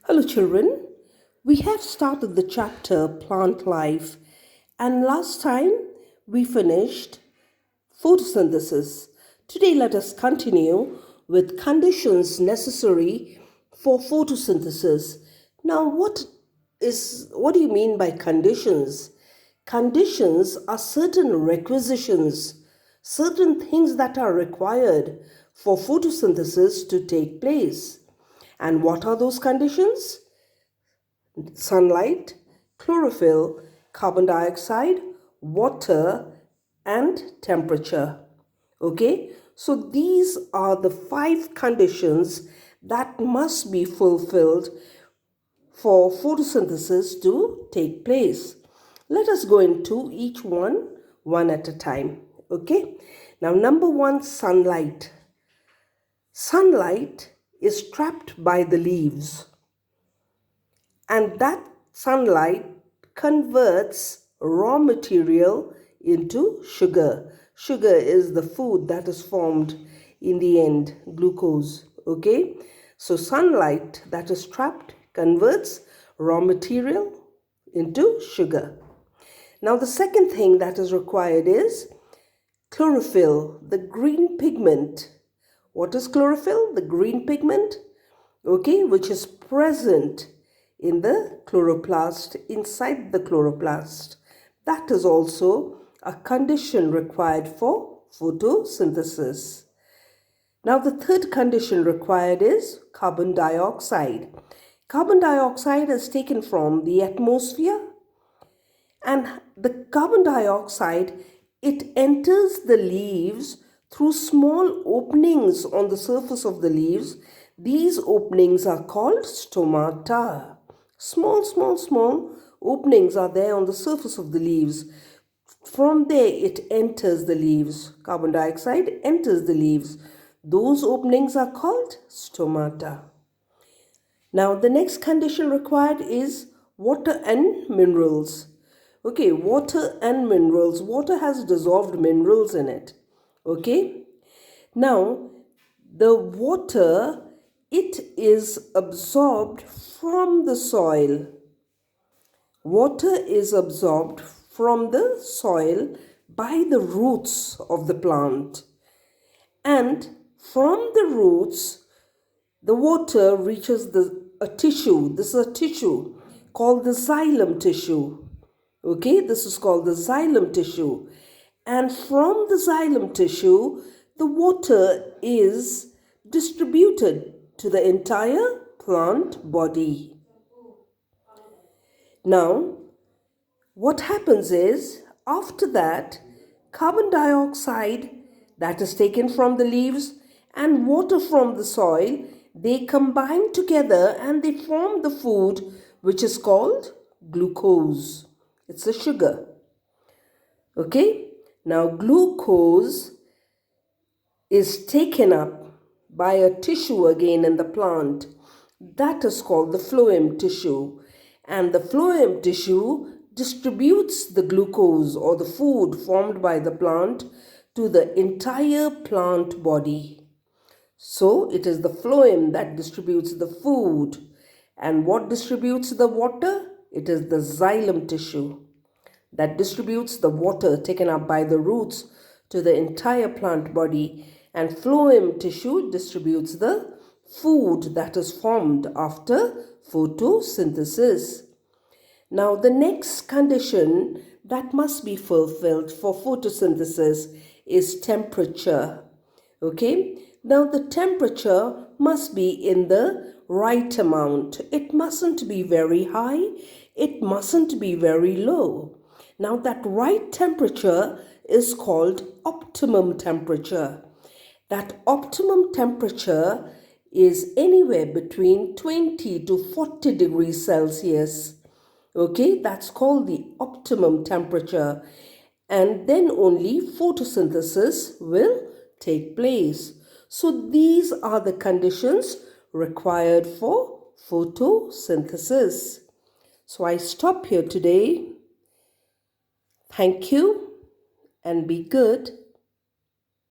Hello, children. We have started the chapter Plant Life, and last time we finished photosynthesis. Today, let us continue with conditions necessary for photosynthesis. Now, what do you mean by conditions? Conditions are certain requisitions, certain things that are required for photosynthesis to take place. And what are those conditions? Sunlight, chlorophyll, carbon dioxide, water, and temperature. Okay, so these are the 5 conditions that must be fulfilled for photosynthesis to take place. Let us go into each one at a time. Okay, now number 1, sunlight. Sunlight is trapped by the leaves, and that sunlight converts raw material into sugar. Sugar is the food that is formed in the end, glucose. Okay, so sunlight that is trapped converts raw material into sugar. Now the second thing that is required is chlorophyll, the green pigment. What is chlorophyll? The green pigment, okay, which is present in the chloroplast, inside the chloroplast. That is also a condition required for photosynthesis. Now the third condition required is carbon dioxide. Carbon dioxide is taken from the atmosphere, and the carbon dioxide, it enters the leaves through small openings on the surface of the leaves. These openings are called stomata. Small openings are there on the surface of the leaves. From there it enters the leaves. Carbon dioxide enters the leaves. Those openings are called stomata. Now the next condition required is water and minerals. Okay, water and minerals. Water has dissolved minerals in it. Okay. Now the water, it is absorbed from the soil. Water is absorbed from the soil by the roots of the plant. And from the roots, the water reaches a tissue. This is a tissue called the xylem tissue. Okay, this is called the xylem tissue. And from the xylem tissue, the water is distributed to the entire plant body. Now, what happens is, after that, carbon dioxide that is taken from the leaves and water from the soil, they combine together and they form the food which is called glucose. It's a sugar. Okay? Now, glucose is taken up by a tissue again in the plant. That is called the phloem tissue. And the phloem tissue distributes the glucose or the food formed by the plant to the entire plant body. So it is the phloem that distributes the food. And what distributes the water? It is the xylem tissue that distributes the water taken up by the roots to the entire plant body. And phloem tissue distributes the food that is formed after photosynthesis. Now the next condition that must be fulfilled for photosynthesis is temperature. Okay, now the temperature must be in the right amount. It mustn't be very high, it mustn't be very low. Now that right temperature is called optimum temperature. That optimum temperature is anywhere between 20 to 40 degrees Celsius. Okay, that's called the optimum temperature. And then only photosynthesis will take place. So these are the conditions required for photosynthesis. So I stop here today. Thank you and be good.